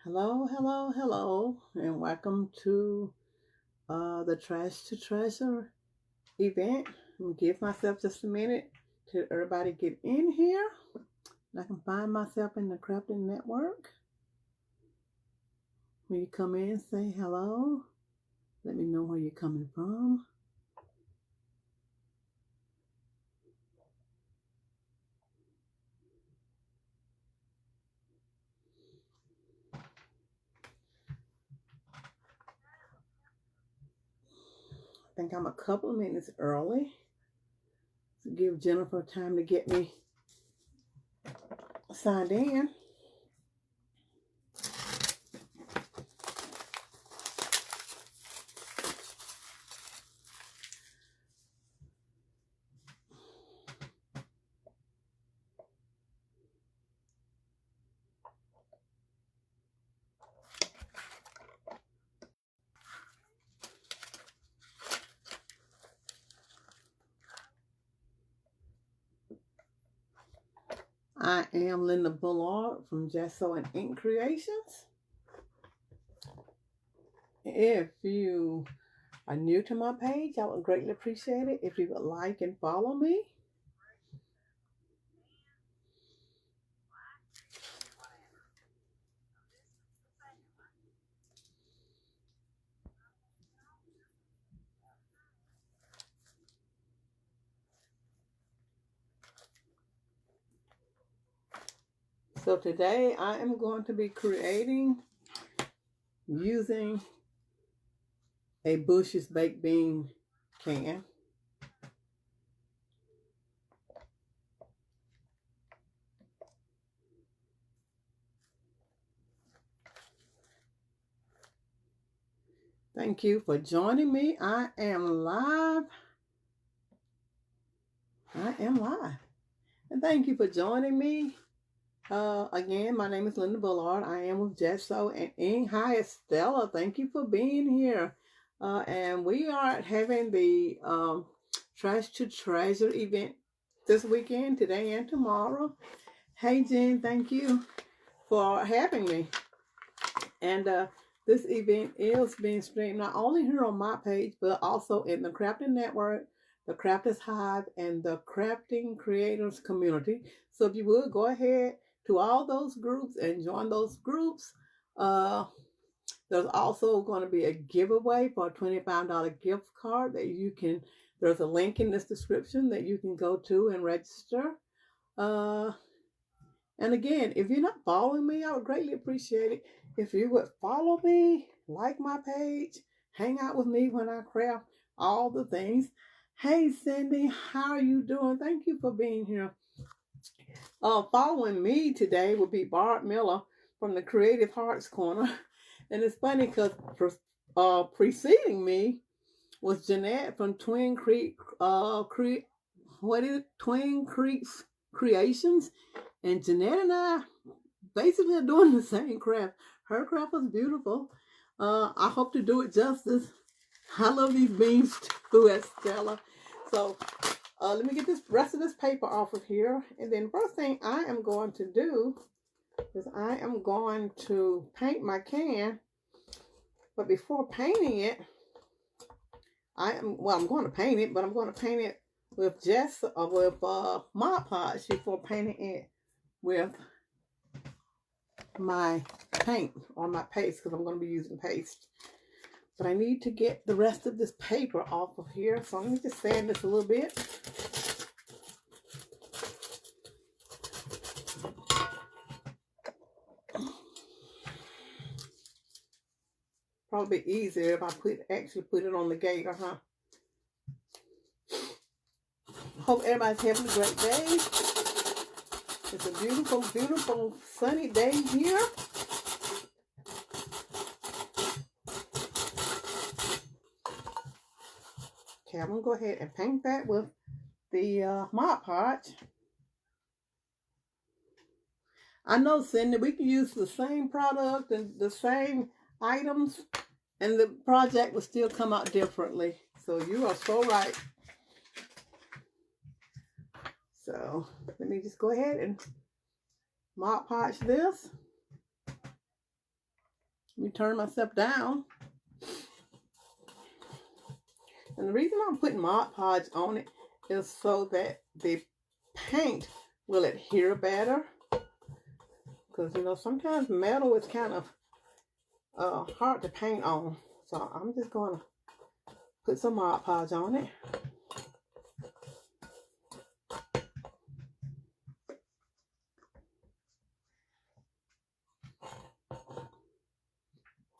Hello, hello, hello, and welcome to the Trash to Treasure event. I'm gonna give myself just a minute to everybody get in here. I can find myself in the Crafting Network. When you come in, say hello. Let me know where you're coming from. I think I'm a couple of minutes early to give Jennifer time to get me signed in. I am Linda Bullard from Gesso and Ink Creations. If you are new to my page, I would greatly appreciate it if you would like and follow me. So today I am going to be creating using a Bush's baked bean can. Thank you for joining me. I am live. And thank you for joining me. Again, my name is Linda Bullard. I am with Gesso and Ink. Hi, Estella. Thank you for being here. And we are having the Trash to Treasure event this weekend, today and tomorrow. Hey, Jen, thank you for having me. And this event is being streamed not only here on my page, but also in the Crafting Network, the Crafters Hive, and the Crafting Creators community. So if you would, go ahead to all those groups and join those groups. There's also going to be a giveaway for a $25 gift card that you can, there's a link in this description that you can go to and register. And again, if you're not following me, I would greatly appreciate it if you would follow me, like my page, hang out with me when I craft all the things. Hey, Cindy, how are you doing? Thank you for being here. Following me today will be Bart Miller from the Creative Hearts Corner. And it's funny because preceding me was Jeanette from Twin Creeks Creations. And Jeanette and I basically are doing the same craft. Her craft was beautiful. I hope to do it justice. I love these beans too, Estella. So let me get this rest of this paper off of here. And then first thing I am going to do is I am going to paint my can. But before painting it, I'm going to paint it, but I'm going to paint it with Mod Podge before painting it with my paint or my paste, because I'm going to be using paste. But I need to get the rest of this paper off of here, so let me just sand this a little bit. Probably be easier if I actually put it on the gator, huh? Hope everybody's having a great day. It's a beautiful, beautiful sunny day here. Okay, I'm going to go ahead and paint that with the Mod Podge. I know, Cindy, we can use the same product and the same items, and the project will still come out differently. So you are so right. So let me just go ahead and Mod Podge this. Let me turn myself down. And the reason I'm putting Mod Podge on it is so that the paint will adhere better. Because, you know, sometimes metal is kind of hard to paint on. So I'm just going to put some Mod Podge on it.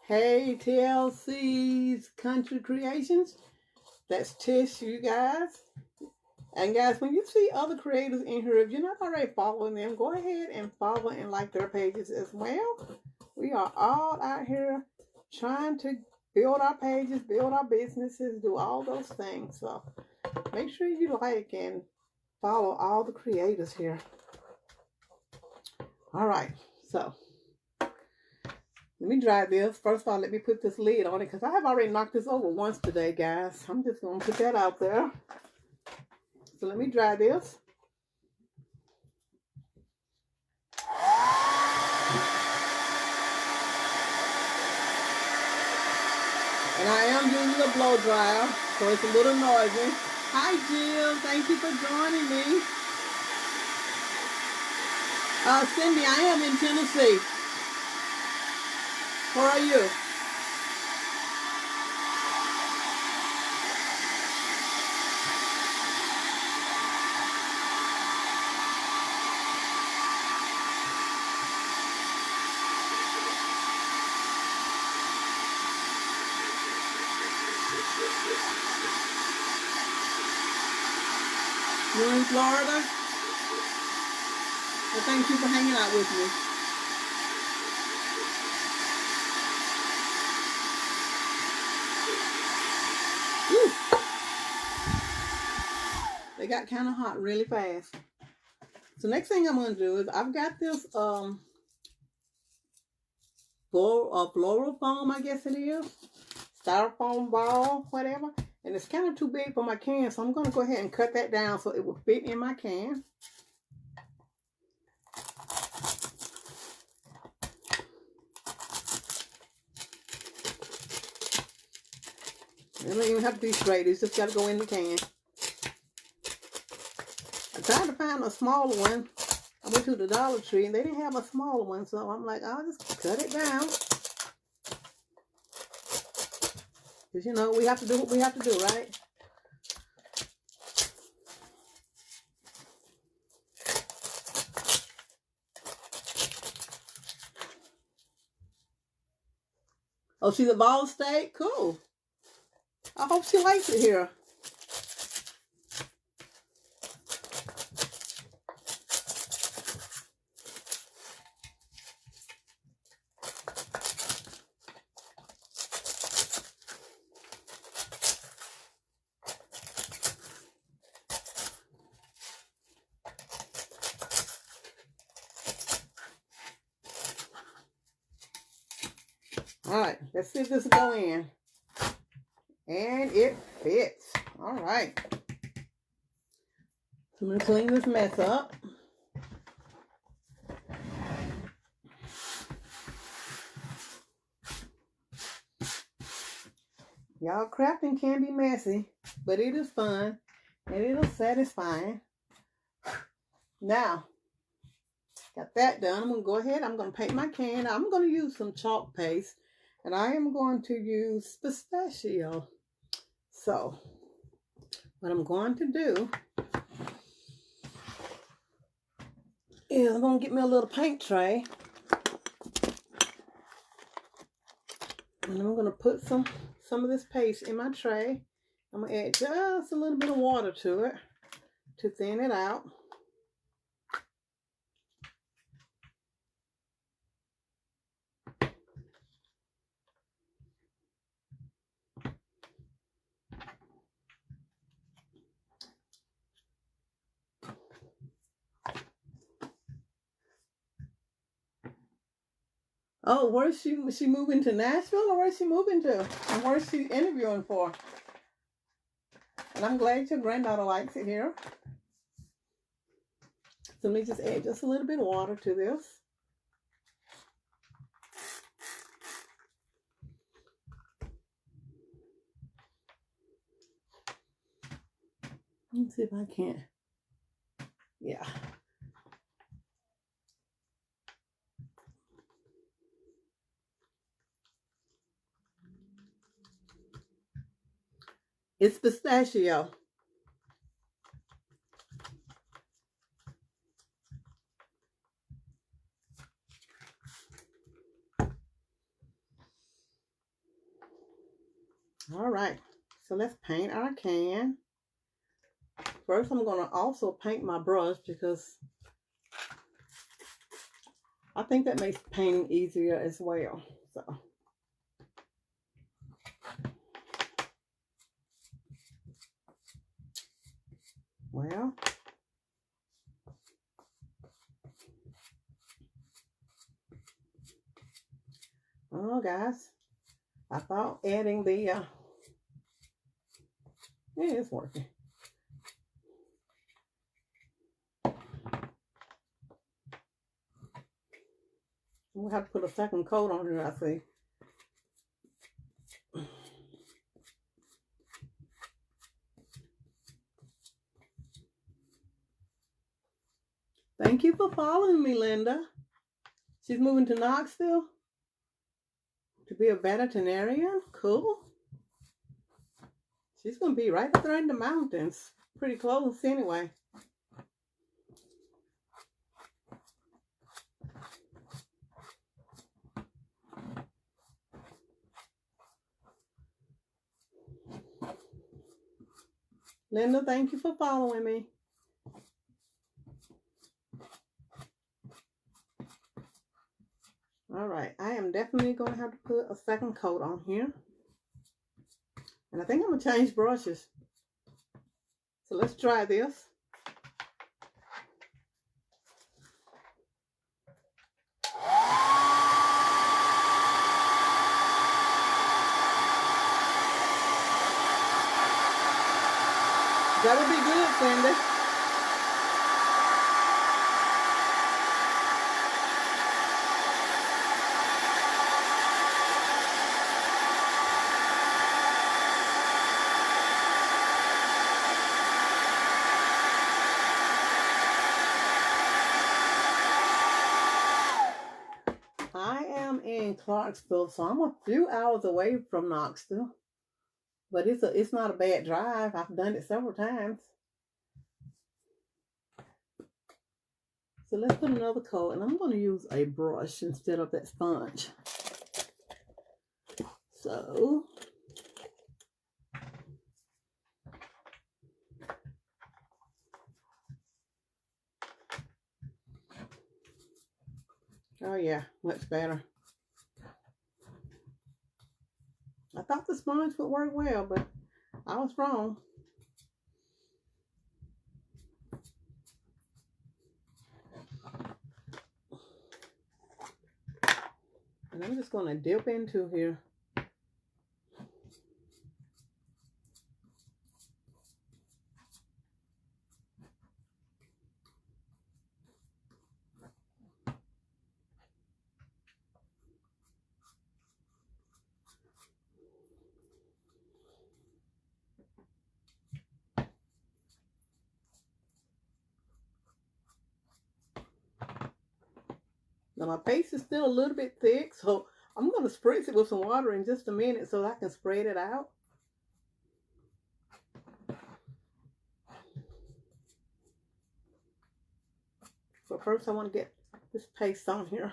Hey, TLC's Country Creations. That's Tish, you guys. And guys, when you see other creators in here, if you're not already following them, go ahead and follow and like their pages as well. We are all out here trying to build our pages, build our businesses, do all those things. So make sure you like and follow all the creators here. All right, so let me dry this. First of all, let me put this lid on it because I have already knocked this over once today, guys. I'm just going to put that out there. So let me dry this. And I am using a blow dryer, so it's a little noisy. Hi, Jill. Thank you for joining me. Cindy, I am in Tennessee. Where are you? You're in Florida? Well, thank you for hanging out with me. Whew. They got kind of hot really fast. So next thing I'm going to do is I've got this floral foam, I guess it is. Styrofoam ball, whatever. And it's kind of too big for my can, so I'm going to go ahead and cut that down so it will fit in my can. It don't even have to be straight. It's just got to go in the can. I tried to find a smaller one. I went to the Dollar Tree and they didn't have a smaller one, so I'm like, I'll just cut it down. Because, you know, we have to do what we have to do, right? Oh, she's a Ball State? Cool. I hope she likes it here. All right, let's see if this will go in. And it fits. All right. So I'm going to clean this mess up. Y'all, crafting can be messy, but it is fun and it is satisfying. Now, got that done. I'm going to go ahead. I'm going to paint my can. I'm going to use some chalk paste. And I am going to use pistachio. So, what I'm going to do is I'm going to get me a little paint tray. And I'm going to put some of this paste in my tray. I'm going to add just a little bit of water to it to thin it out. Oh, where's she moving to Nashville, or where's she moving to? And where's she interviewing for? And I'm glad your granddaughter likes it here. So let me just add just a little bit of water to this. Let me see if I can. Yeah. It's pistachio. All right. So let's paint our can. First, I'm going to also paint my brush because I think that makes painting easier as well. So, well, oh, guys, I thought adding the, yeah, it's working. We'll have to put a second coat on here, I see. Thank you for following me, Linda. She's moving to Knoxville to be a veterinarian. Cool. She's going to be right up there in the mountains. Pretty close anyway. Linda, thank you for following me. All right, I am definitely going to have to put a second coat on here. And I think I'm going to change brushes. So let's try this. That'll be good, Cindy. I am in Clarksville, so I'm a few hours away from Knoxville. But it's not a bad drive. I've done it several times. So let's put another coat, and I'm going to use a brush instead of that sponge. So oh yeah, much better. I thought the sponge would work well, but I was wrong. And I'm just going to dip into here. Now my paste is still a little bit thick, so I'm going to spritz it with some water in just a minute so I can spread it out. But first I want to get this paste on here,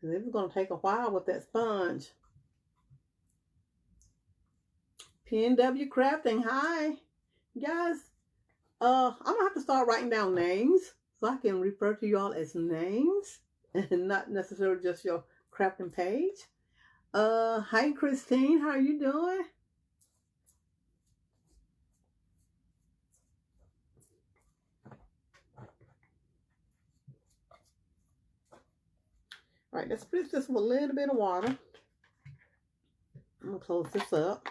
because it's going to take a while with that sponge. PNW Crafting, hi guys. I'm gonna have to start writing down names so I can refer to y'all as names and not necessarily just your crafting page. Hi Christine, how are you doing? All right, let's spritz this with a little bit of water. I'm gonna close this up.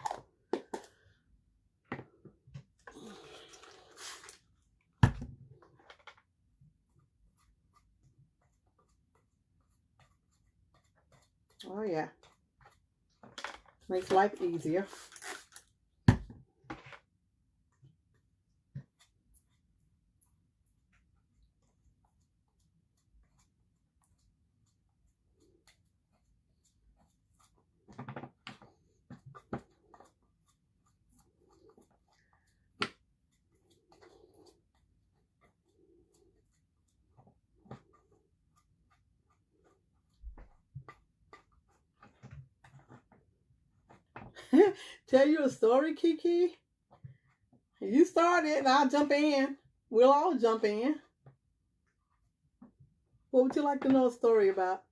Yeah. Makes life easier. Tell you a story, Kiki? You start it and I'll jump in. We'll all jump in. What would you like to know a story about?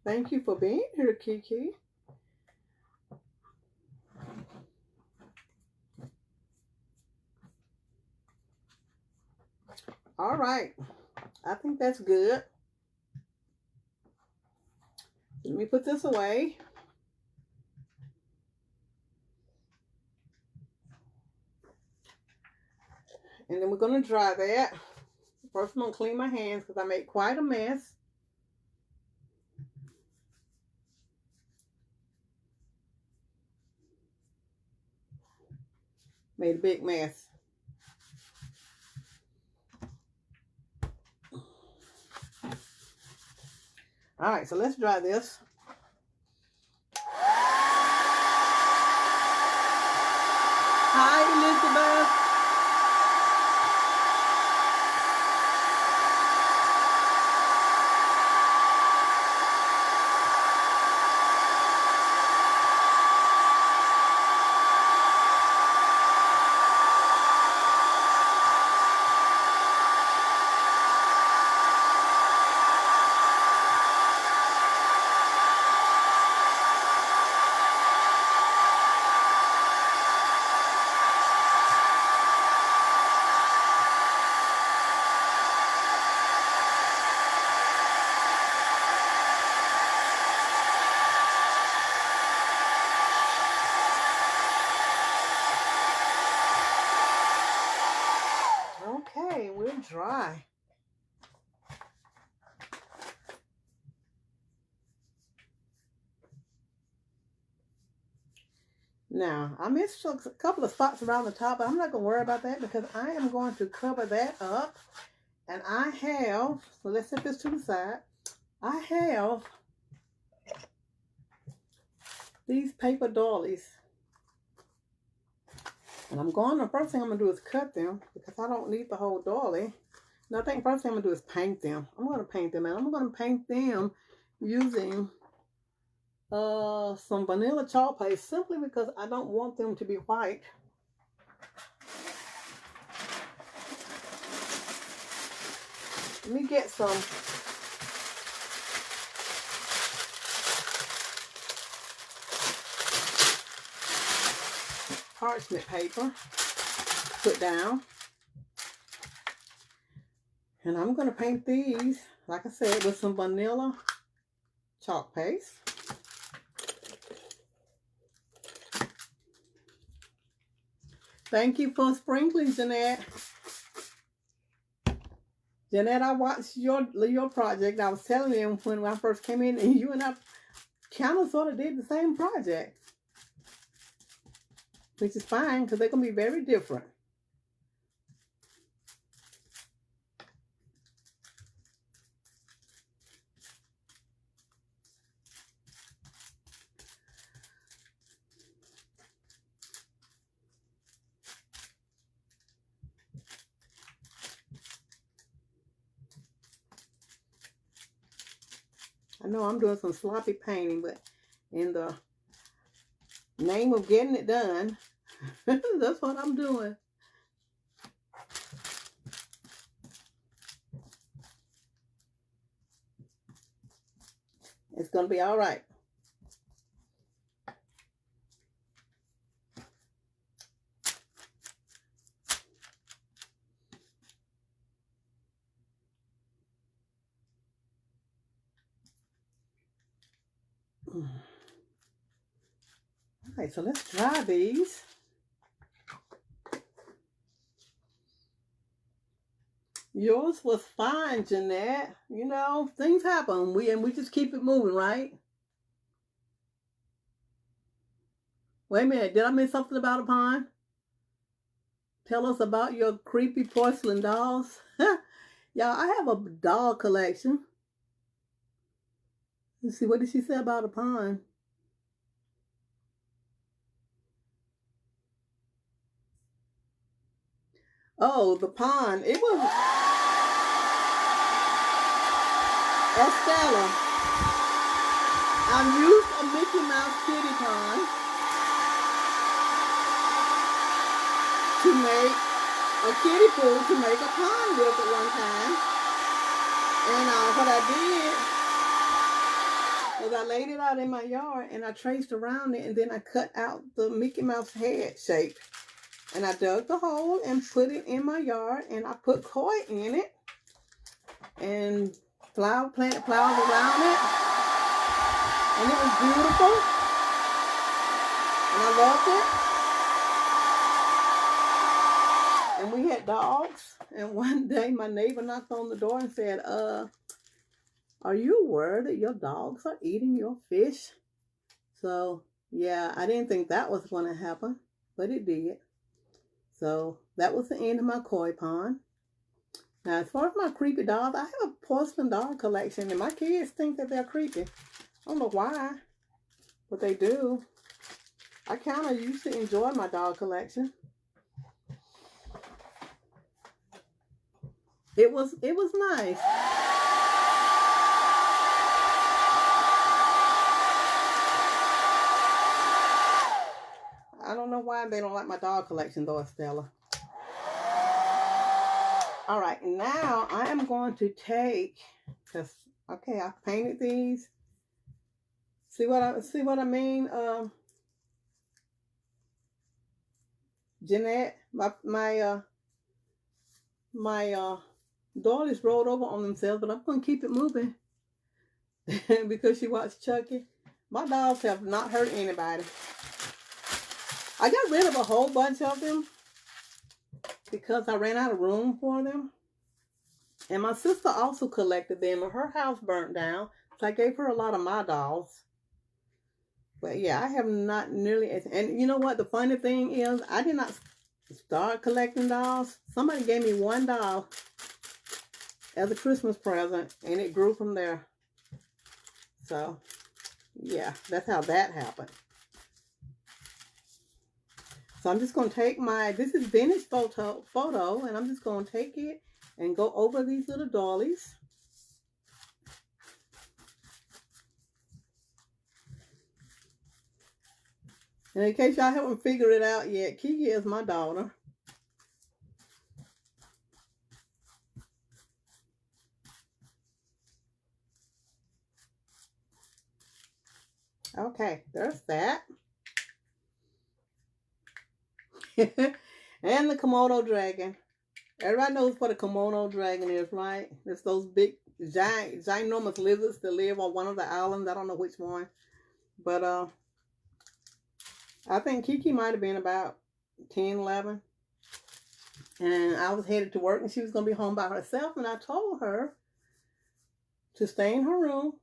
Thank you for being here, Kiki. All right. I think that's good. Let me put this away. And then we're going to dry that. First, I'm going to clean my hands because I made quite a mess. Made a big mess. All right, so let's dry this. Hi, Elizabeth. Okay, we're dry. Now, I missed a couple of spots around the top, but I'm not going to worry about that because I am going to cover that up. And I have, so let's set this to the side. I have these paper doilies. And the first thing I'm going to do is cut them because I don't need the whole doily. And I think first thing I'm going to do is paint them. I'm going to paint them, and I'm going to paint them using some vanilla chalk paste simply because I don't want them to be white. Let me get some parchment paper, put down. And I'm going to paint these, like I said, with some vanilla chalk paste. Thank you for sprinkling, Jeanette. Jeanette, I watched your project. I was telling you when I first came in, and you and I kind of sort of did the same project. Which is fine, because they're going to be very different. I know I'm doing some sloppy painting, but in the name of getting it done, that's what I'm doing. It's going to be all right. Okay, so let's try these. Yours was fine, Jeanette. You know, things happen. We just keep it moving, right? Wait a minute, did I miss something about a pond? Tell us about your creepy porcelain dolls. Y'all, I have a doll collection. Let's see, what did she say about a pond? Oh, the pond. It was Estella. I used a Mickey Mouse kitty pond to make a kiddie pool to make a pond with at one time. And what I did was I laid it out in my yard and I traced around it, and then I cut out the Mickey Mouse head shape. And I dug the hole and put it in my yard, and I put koi in it and planted flowers around it. And it was beautiful. And I loved it. And we had dogs. And one day my neighbor knocked on the door and said, are you worried that your dogs are eating your fish? So, yeah, I didn't think that was going to happen, but it did. So that was the end of my koi pond. Now, as far as my creepy dolls, I have a porcelain doll collection, and my kids think that they're creepy. I don't know why, but they do. I kind of used to enjoy my doll collection. It was nice. I don't know why they don't like my doll collection though, Estella. All right, now I am going to take, okay, I painted these. See what I mean? Jeanette, my doilies rolled over on themselves, but I'm gonna keep it moving because she watched Chucky. My dolls have not hurt anybody. I got rid of a whole bunch of them because I ran out of room for them. And my sister also collected them, and her house burnt down, so I gave her a lot of my dolls. But yeah, I have not nearly as, and you know what the funny thing is, I did not start collecting dolls. Somebody gave me one doll as a Christmas present, and it grew from there. So yeah, that's how that happened. So I'm just going to take this is vintage photo, and I'm just going to take it and go over these little dollies. And in case y'all haven't figured it out yet, Kiki is my daughter. Okay, there's that. And the Komodo dragon. Everybody knows what a Komodo dragon is, right? It's those big, ginormous lizards that live on one of the islands. I don't know which one. But I think Kiki might have been about 10, 11. And I was headed to work, and she was going to be home by herself. And I told her to stay in her room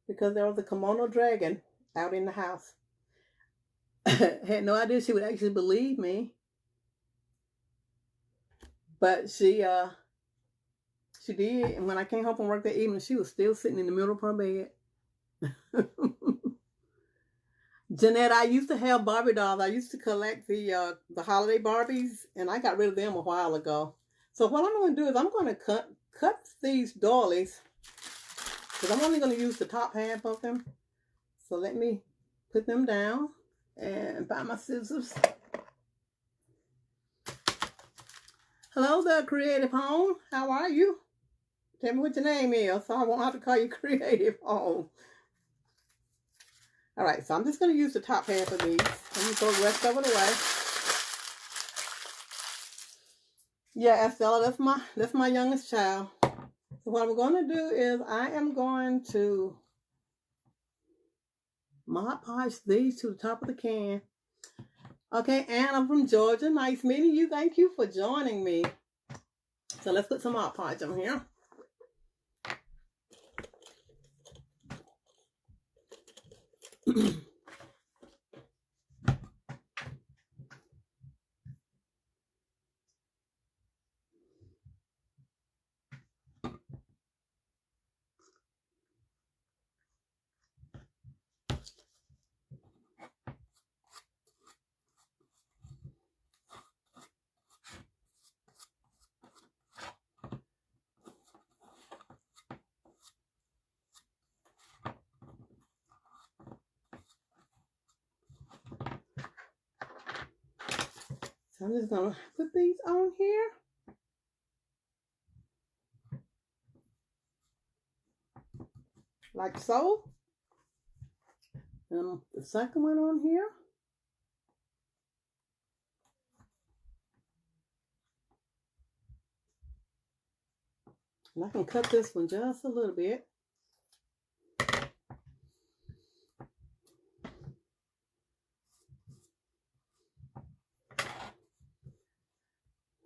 because there was a Komodo dragon out in the house. Had no idea she would actually believe me. But she did. And when I came home from work that evening, she was still sitting in the middle of her bed. Jeanette, I used to have Barbie dolls. I used to collect the holiday Barbies, and I got rid of them a while ago. So what I'm going to do is I'm going to cut these dollies, because I'm only going to use the top half of them. So let me put them down and find my scissors. Hello there, Creative Home. How are you? Tell me what your name is so I won't have to call you Creative Home. All right, so I'm just going to use the top half of these. Let me throw the rest of it away. Yeah, Estella, that's my youngest child. So what I'm going to do is I am going to Mod Podge these to the top of the can. Okay, Anna from Georgia. Nice meeting you. Thank you for joining me. So let's put some Mod Podge on here. So I'm just gonna put these on here. Like so. And the second one on here. And I can cut this one just a little bit.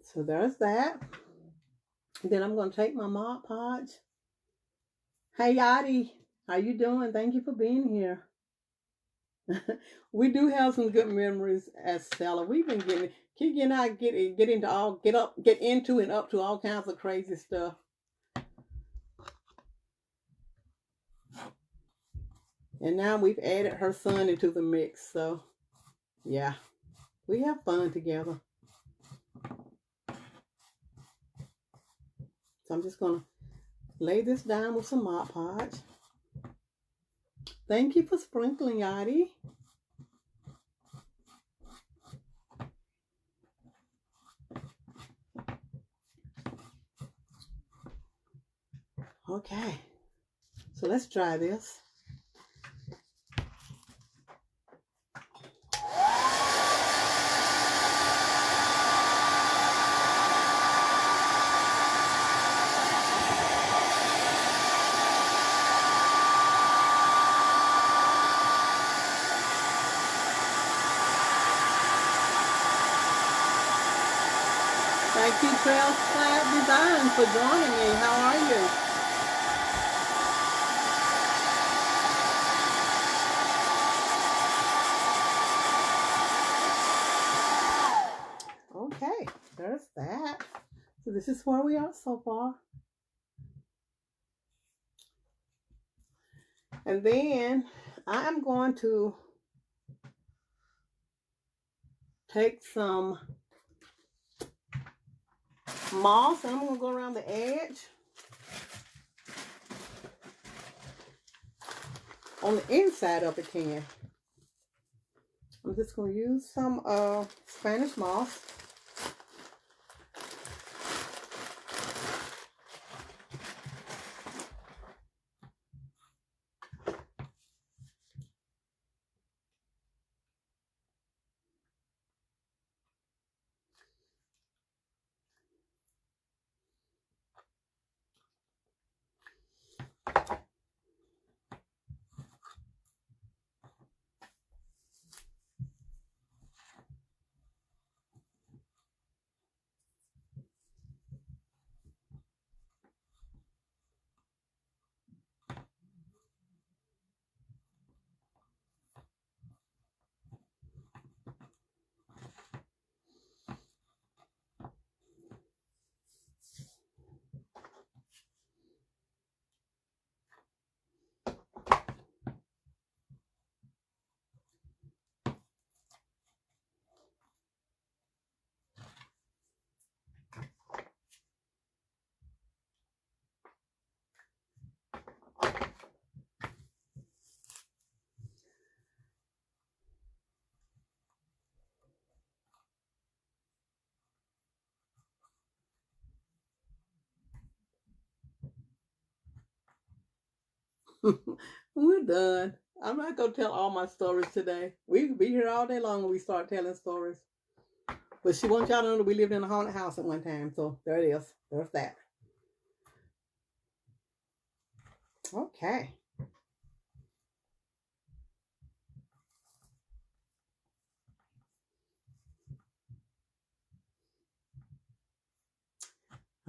So there's that. Then I'm going to take my Mod Podge. Hey, Yadi. How you doing? Thank you for being here. We do have some good memories as Stella. We've been Kiki and I get into and up to all kinds of crazy stuff. And now we've added her son into the mix. So, yeah, we have fun together. So I'm just going to lay this down with some Mod Podge. Thank you for sprinkling, Yadi. Okay, so let's try this. Thank you, Trail Slab Design, for joining me. How are you? Okay, there's that. So this is where we are so far. And then I'm going to take some moss and I'm going to go around the edge on the inside of the can. I'm just going to use some Spanish moss. We're done. I'm not going to tell all my stories today. We could be here all day long when we start telling stories. But she wants y'all to know that we lived in a haunted house at one time. So there it is. There's that. Okay.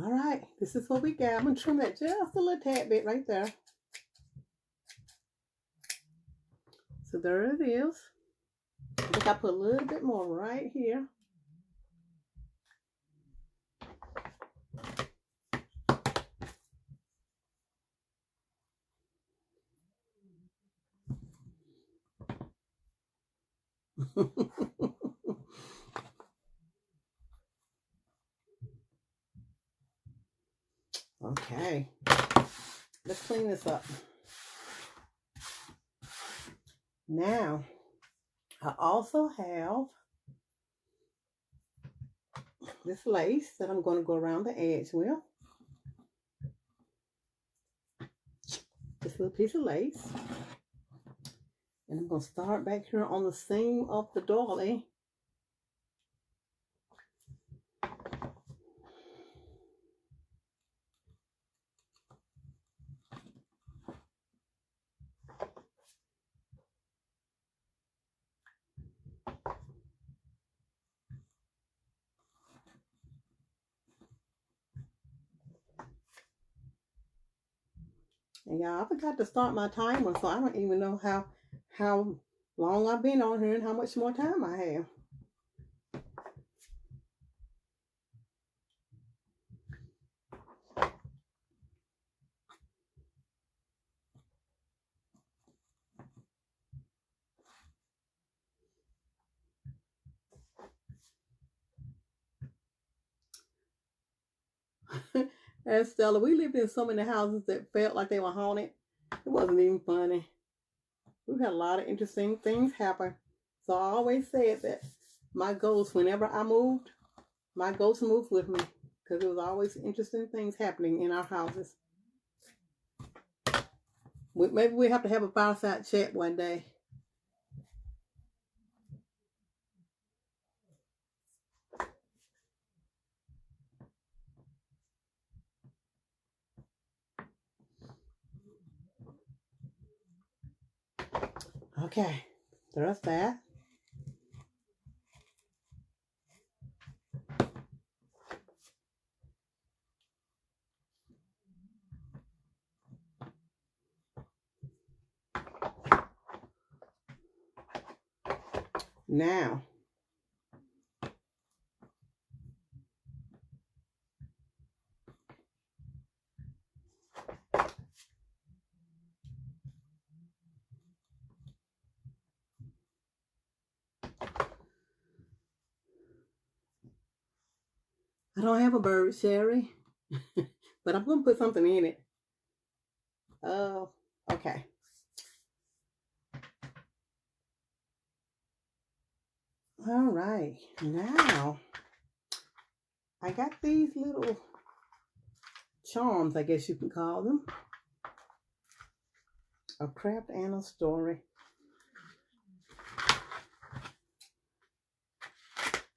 All right, this is what we got. I'm gonna trim that just a little tad bit right there. So there it is. I think I put a little bit more right here. Okay, let's clean this up. Now, I also have this lace that I'm going to go around the edge with. This little piece of lace. And I'm going to start back here on the seam of the doily. And y'all, I forgot to start my timer, so I don't even know how long I've been on here and how much more time I have. And Stella, we lived in so many houses that felt like they were haunted. It wasn't even funny. We've had a lot of interesting things happen. So I always said that my ghost, whenever I moved, my ghost moved with me because there was always interesting things happening in our houses. Maybe we have to have a fireside chat one day. Okay, there's that. Now, I don't have a bird, Sherry, but I'm going to put something in it. Oh, okay. All right. Now, I got these little charms, I guess you can call them. A craft and a story.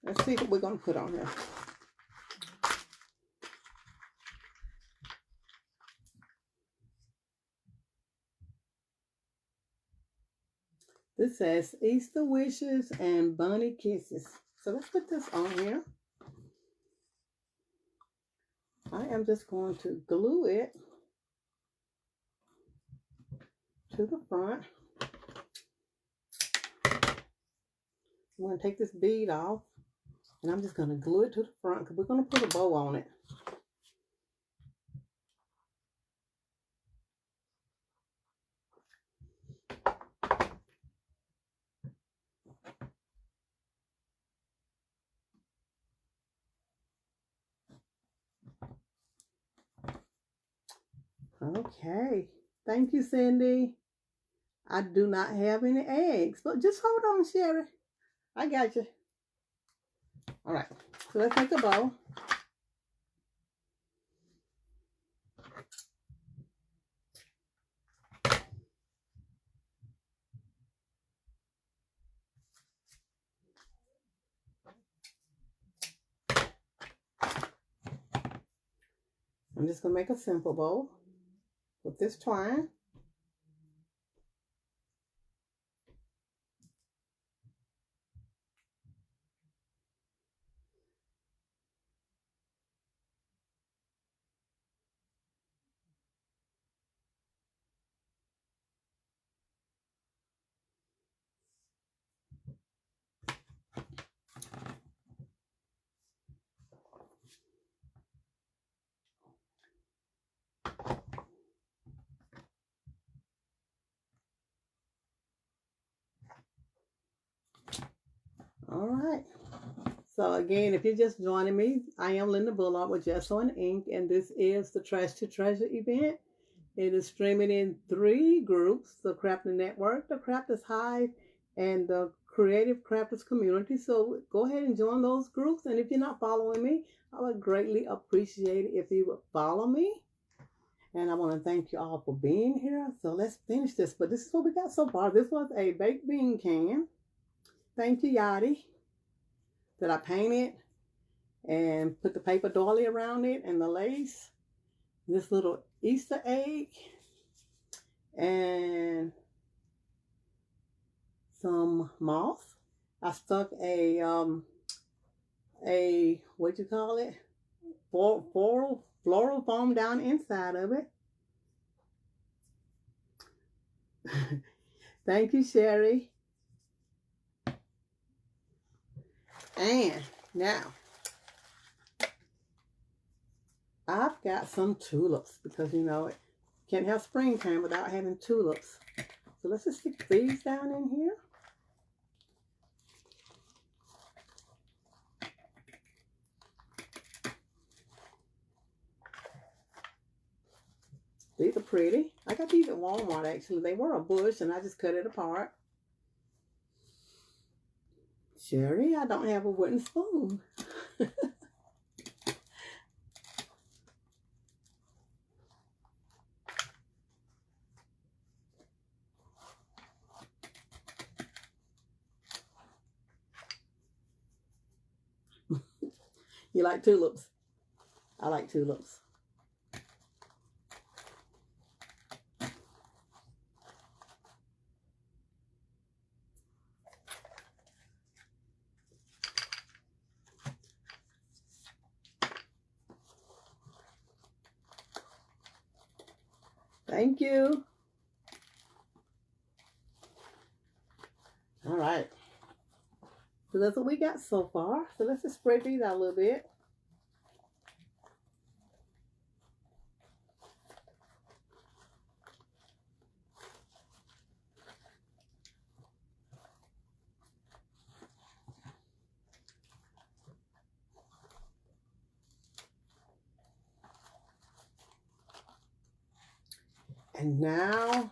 Let's see what we're going to put on here. This says Easter wishes and bunny kisses. So let's put this on here. I am just going to glue it to the front. I'm going to take this bead off and I'm just going to glue it to the front because we're going to put a bow on it. Okay. Thank you, Cindy. I do not have any eggs, but just hold on, Sherry. I got you. All right. So let's make a bow. I'm just going to make a simple bow with this twine. right. So again, if you're just joining me, I am Linda Bullard with Gesso and Ink, and this is the Trash to Treasure event. It is streaming in 3 groups: the Crafting Network, the Crafters Hive, and the Creative Crafters Community. So go ahead and join those groups. And if you're not following me, I would greatly appreciate it if you would follow me. And I want to thank you all for being here. So let's finish this. But this is what we got so far. This was a baked bean can. Thank you, Yadi, that I painted and put the paper doily around it and the lace. This little Easter egg and some moss. I stuck a what you call it, floral foam down inside of it. Thank you, Sherry. And now I've got some tulips because you know it can't have springtime without having tulips. So let's just stick these down in here. These are pretty. I got these at Walmart actually. They were a bush and I just cut it apart. Sherry, I don't have a wooden spoon. You like tulips? I like tulips. Thank you. All right. So that's what we got so far. So let's just spread these out a little bit. And now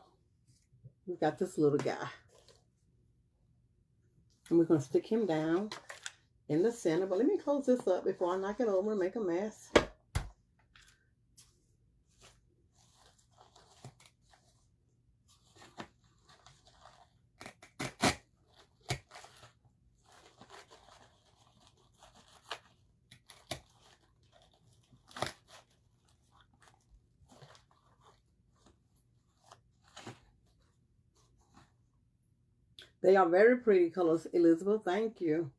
we've got this little guy. And we're going to stick him down in the center. But let me close this up before I knock it over and make a mess. They are very pretty colors, Elizabeth. Thank you.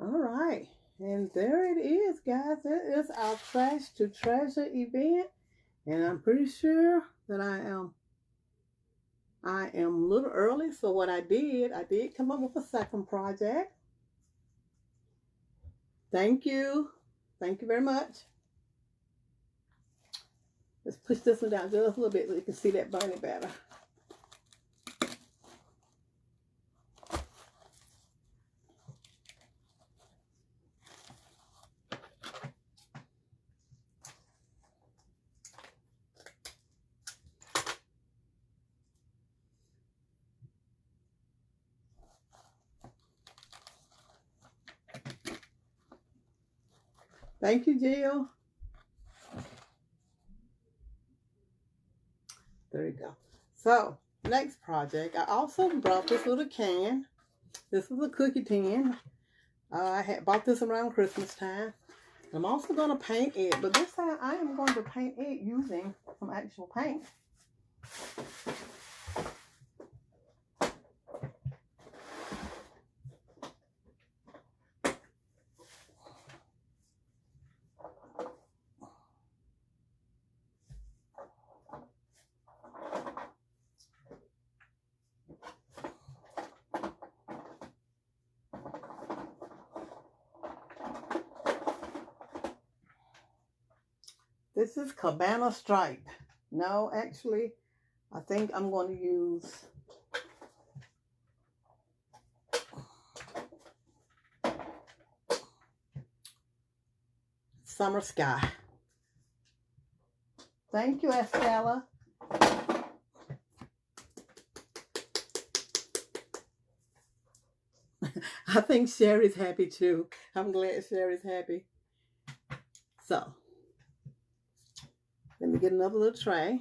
All right. And there it is, guys. It is our Trash to Treasure event. And I'm pretty sure that I am a little early. So what I did come up with a second project. Thank you. Thank you very much. Let's push this one down just a little bit so you can see that bunny better. Thank you, Jill. There you go. So, next project. I also brought this little can. This is a cookie tin. I had bought this around Christmas time. I'm also going to paint it, but this time I am going to paint it using some actual paint. This is Cabana Stripe. No, actually, I think I'm going to use Summer Sky. Thank you, Estella. I think Sherry's happy too. I'm glad Sherry's happy. So, let me get another little tray.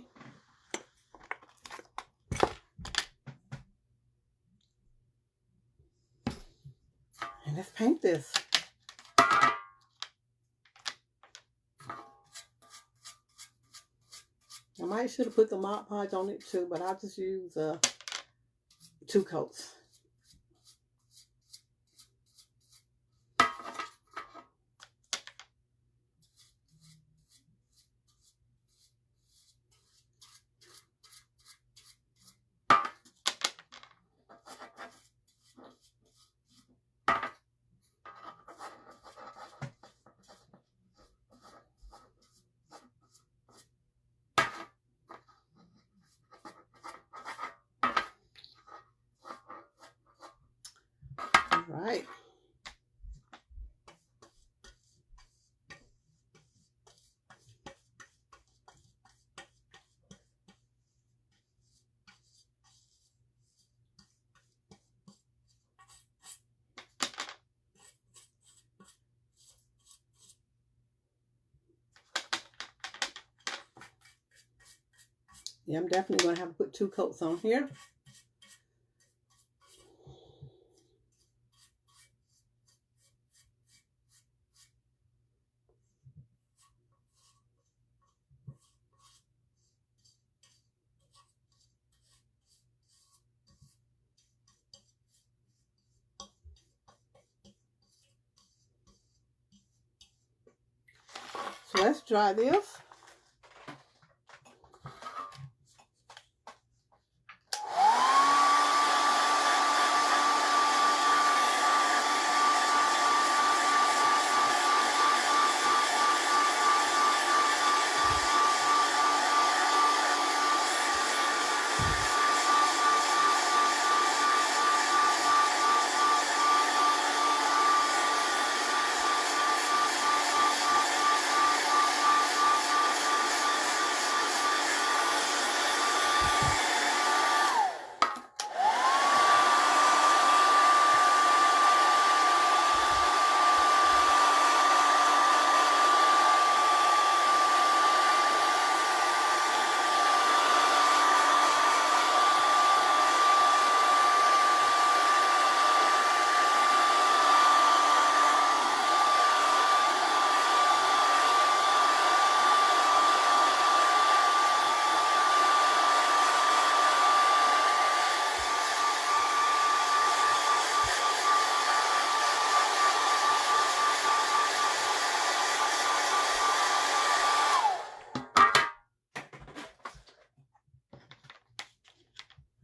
And let's paint this. I might should have put the Mod Podge on it too, but I'll just use 2 coats. All right. Yeah, I'm definitely going to have to put 2 coats on here. So let's dry this.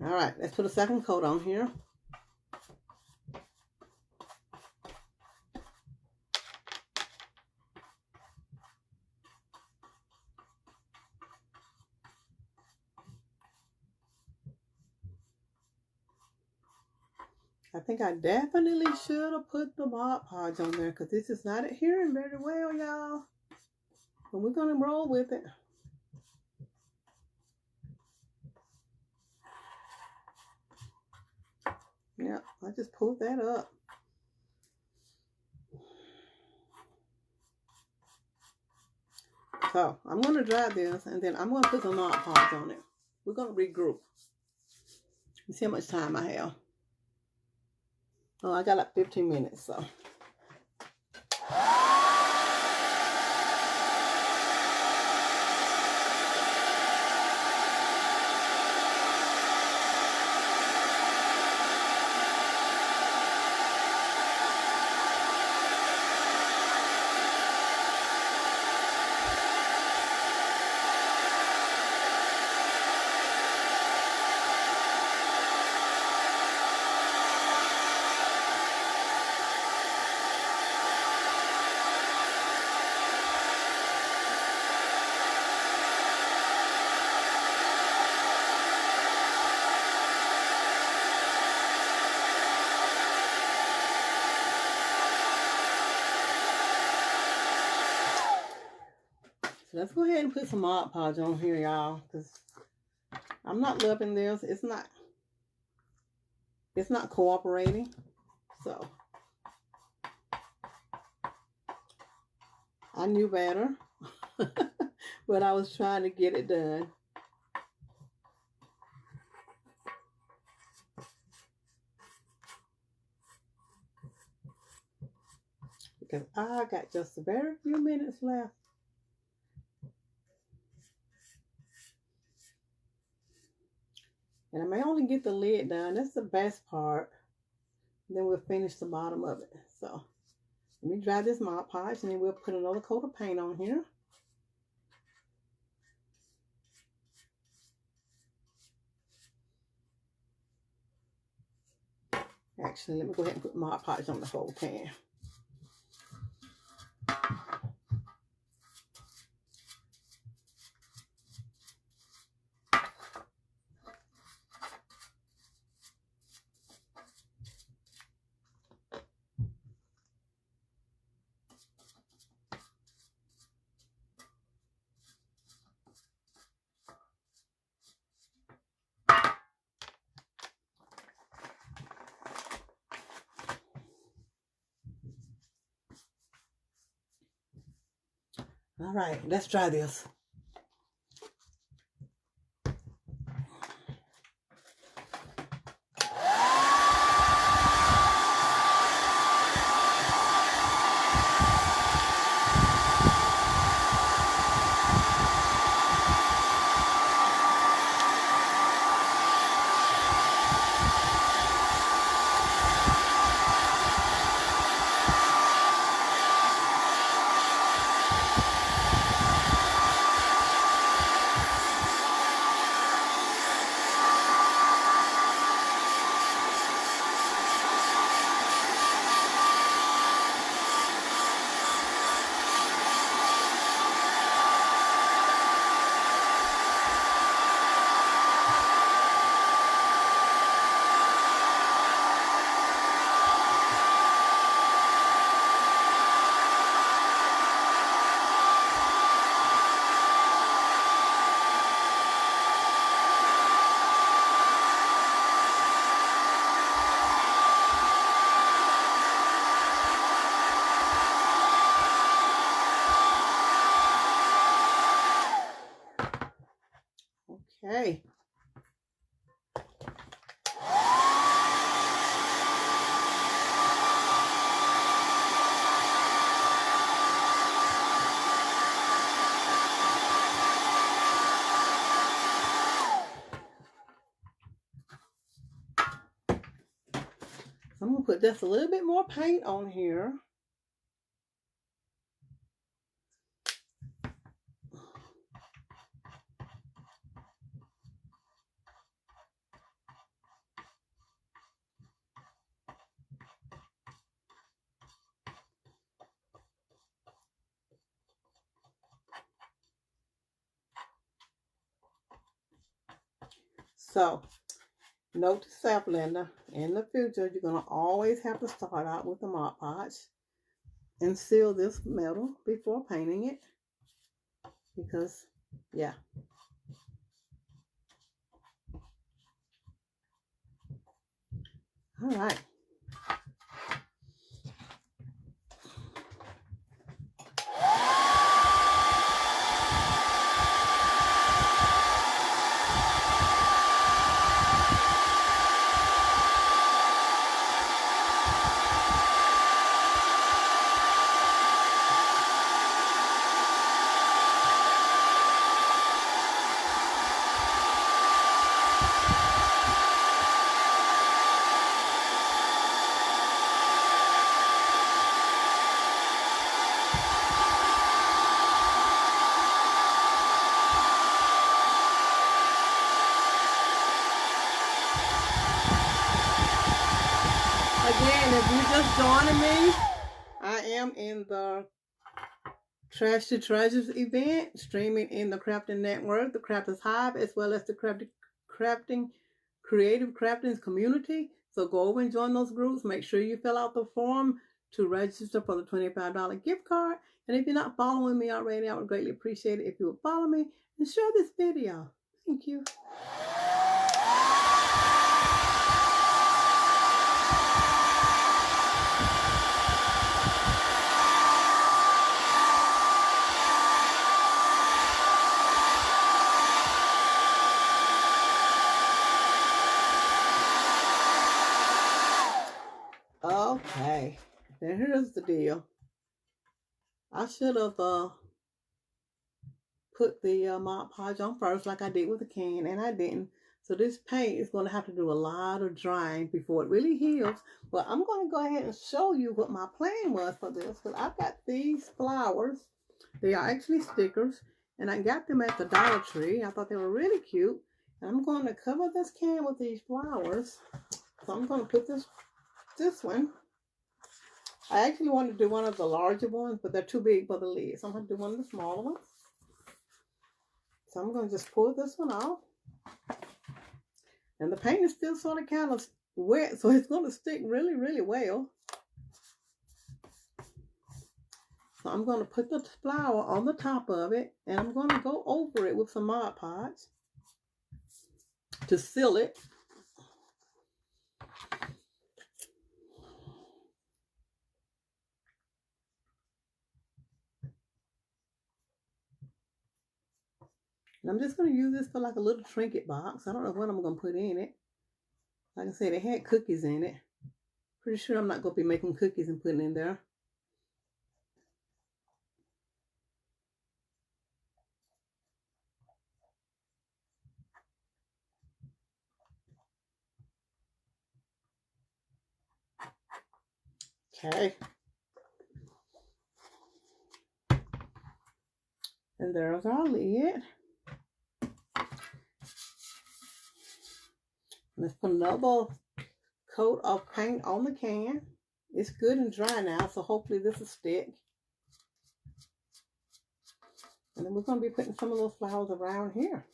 All right, let's put a second coat on here. I think I definitely should have put the Mod Podge on there because this is not adhering very well, y'all. But we're going to roll with it. Yeah, I just pulled that up. So I'm going to dry this and then I'm going to put some Mod Podge on it. We're going to regroup. Let's see how much time I have. Oh, I got like 15 minutes, so. let's go ahead and put some Mod Podge on here, y'all, because I'm not loving this. It's not cooperating. So I knew better, but I was trying to get it done. Because I got just a very few minutes left. And I may only get the lid done. That's the best part. Then we'll finish the bottom of it. So let me dry this Mod Podge and then we'll put another coat of paint on here. Actually, let me go ahead and put Mod Podge on the whole pan. All right, let's try this. Okay. I'm going to put just a little bit more paint on here. So, note to self, Linda, in the future, you're going to always have to start out with the Mod Podge and seal this metal before painting it. Because, yeah. All right. Again, if you're just joining me, I am in the Trash to Treasures event, streaming in the Crafting Network, the Crafters Hive, as well as the Creative Crafting community. So go over and join those groups. Make sure you fill out the form to register for the $25 gift card. And if you're not following me already, I would greatly appreciate it if you would follow me and share this video. Thank you. Okay, now here's the deal. I should have put the Mod Podge on first like I did with the can, and I didn't. So this paint is going to have to do a lot of drying before it really heals. But I'm going to go ahead and show you what my plan was for this. Because I've got these flowers. They are actually stickers, and I got them at the Dollar Tree. I thought they were really cute. And I'm going to cover this can with these flowers. So I'm going to put this one. I actually want to do one of the larger ones, but they're too big for the lid. So I'm going to do one of the smaller ones. So I'm going to just pull this one off. And the paint is still sort of kind of wet, so it's going to stick really, really well. So I'm going to put the flower on the top of it, and I'm going to go over it with some Mod Podge to seal it. And I'm just going to use this for like a little trinket box. I don't know what I'm going to put in it. Like I said, it had cookies in it. Pretty sure I'm not going to be making cookies and putting in there. Okay. And there's our lid. Let's put another coat of paint on the can. It's good and dry now, so hopefully this will stick. And then we're going to be putting some of those flowers around here.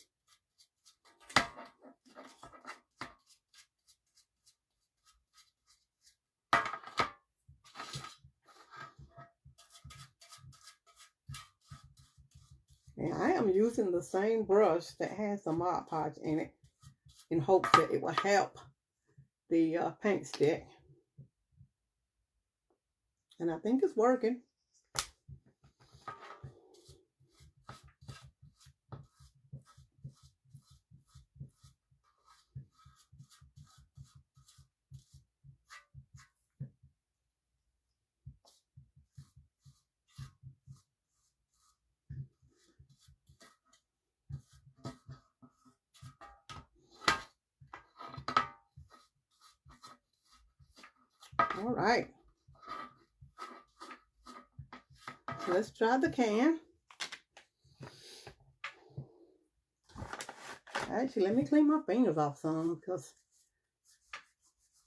And I am using the same brush that has the Mod Podge in it in hopes that it will help the paint stick. And I think it's working. All right. Let's try the can. Actually, let me clean my fingers off some because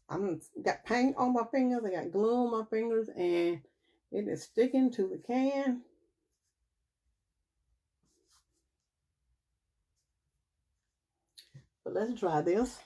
I've got paint on my fingers. I got glue on my fingers and it is sticking to the can. But let's try this.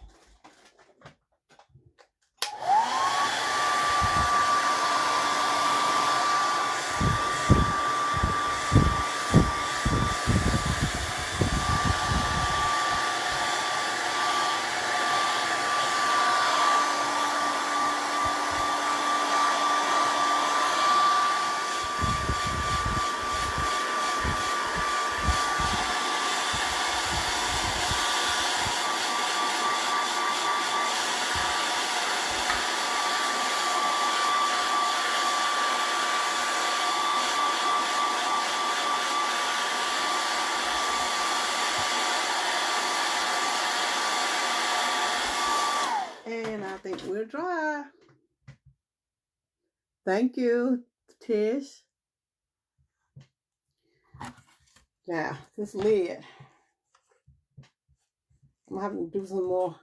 And I think we're dry. Thank you, Tish. Now, this lid. I'm having to do some more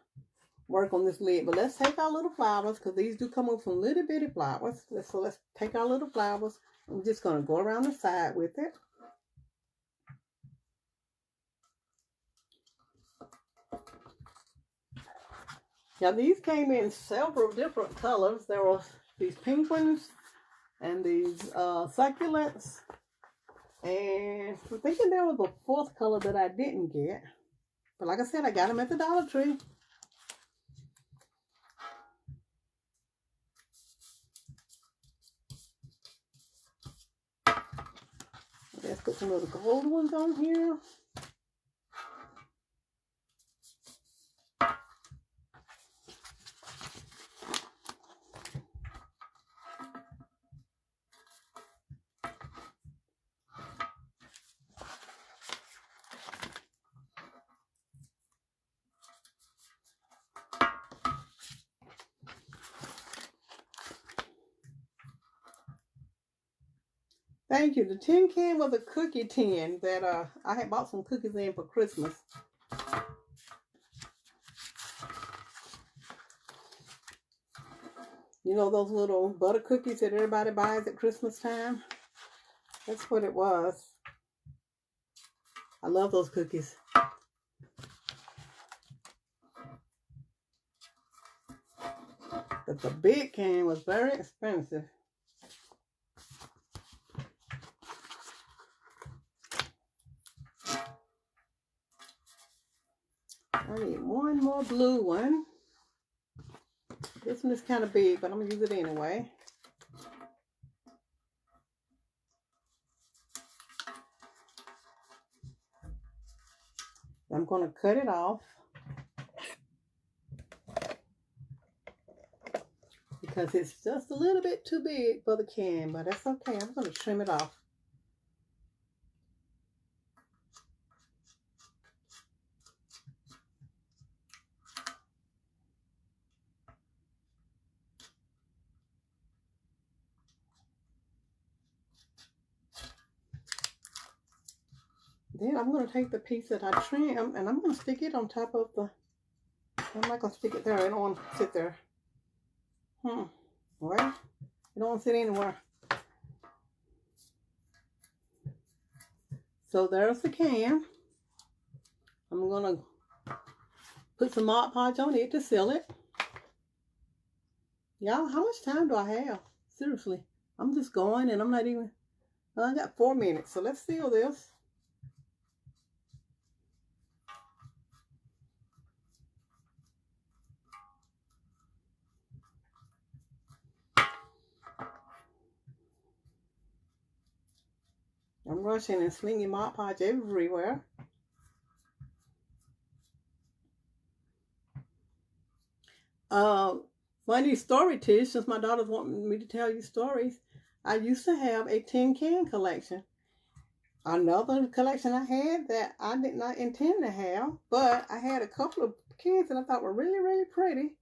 work on this lid. But let's take our little flowers, because these do come up from little bitty flowers. So let's take our little flowers. I'm just going to go around the side with it. Now, these came in several different colors. There were these pink ones and these succulents. And I'm thinking there was a fourth color that I didn't get. But like I said, I got them at the Dollar Tree. Let's put some of the gold ones on here. Thank you. The tin can was a cookie tin that I had bought some cookies in for Christmas. You know those little butter cookies that everybody buys at Christmas time? That's what it was. I love those cookies. But the big can was very expensive. I need one more blue one. This one is kind of big, but I'm going to use it anyway. I'm going to cut it off because it's just a little bit too big for the can, but that's okay. I'm going to trim it off. Then I'm going to take the piece that I trimmed and I'm going to stick it on top of the, I'm not going to stick it there. It don't want to sit there. Well, it don't want to sit anywhere. So there's the can. I'm going to put some Mod Podge on it to seal it. Y'all, how much time do I have? Seriously. I'm just going and I'm not even, well, I got 4 minutes. So let's seal this. I'm rushing and slinging Mod Podge everywhere. Funny story, Tish, since my daughter's wanting me to tell you stories. I used to have a tin can collection. Another collection I had that I did not intend to have, but I had a couple of cans that I thought were really, really pretty.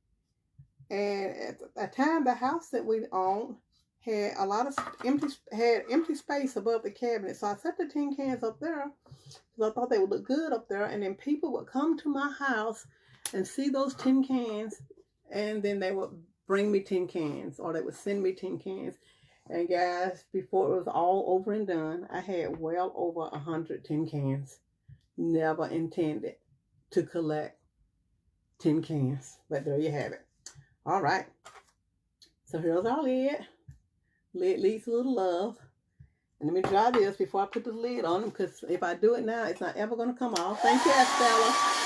And at the time, the house that we owned had a lot of empty space above the cabinet. So I set the tin cans up there because I thought they would look good up there. And then people would come to my house and see those tin cans, and then they would bring me tin cans, or they would send me tin cans. And guys, before it was all over and done, I had well over 100 tin cans. Never intended to collect tin cans, but there you have it. All right, so here's our lid. Lid needs a little love. And let me dry this before I put the lid on them, because if I do it now, it's not ever going to come off. Thank you, Estella.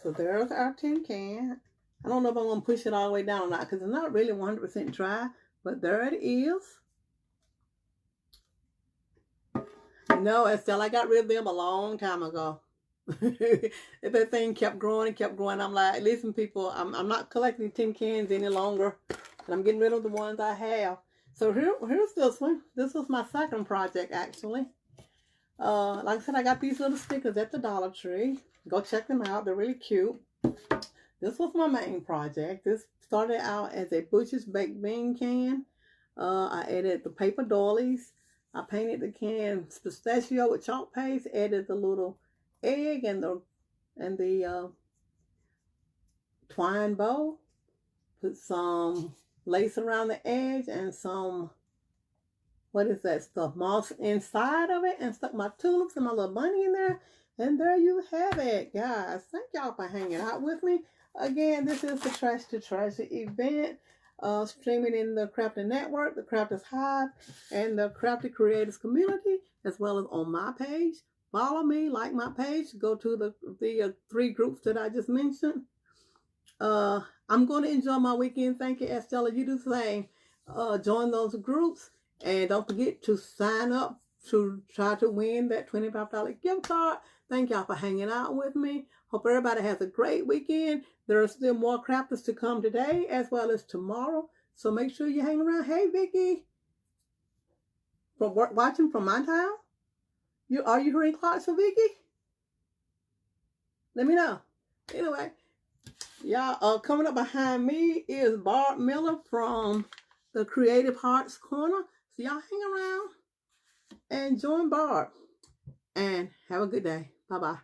So there's our tin can. I don't know if I'm going to push it all the way down or not because it's not really 100% dry, but there it is. No, Estelle, I got rid of them a long time ago. If that thing kept growing and kept growing, I'm like, listen, people, I'm not collecting tin cans any longer. And I'm getting rid of the ones I have. So here's this one. This was my second project, actually. Like I said, I got these little stickers at the Dollar Tree. Go check them out. They're really cute. This was my main project. This started out as a Butcher's Baked Bean can. I added the paper doilies. I painted the can pistachio with chalk paste. Added the little egg and the and the twine bow. Put some lace around the edge and some, what is that stuff, moss inside of it, and stuck my tulips and my little bunny in there. And there you have it, guys. Thank y'all for hanging out with me. Again, this is the Trash to Treasure event, streaming in the Crafting Network, the Crafters Hive, and the Crafty Creators community, as well as on my page. Follow me, like my page, go to the 3 groups that I just mentioned. I'm going to enjoy my weekend. Thank you, Estella. You do the same. Join those groups. And don't forget to sign up to try to win that $25 gift card. Thank y'all for hanging out with me. Hope everybody has a great weekend. There are still more crafters to come today as well as tomorrow. So make sure you hang around. Hey, Vicky. From watching from my town? Are you here in Clarksville, Vicky? Let me know. Anyway. Y'all, coming up behind me is Barb Miller from the Creative Hearts Corner. So y'all hang around and join Barb. And have a good day. Bye-bye.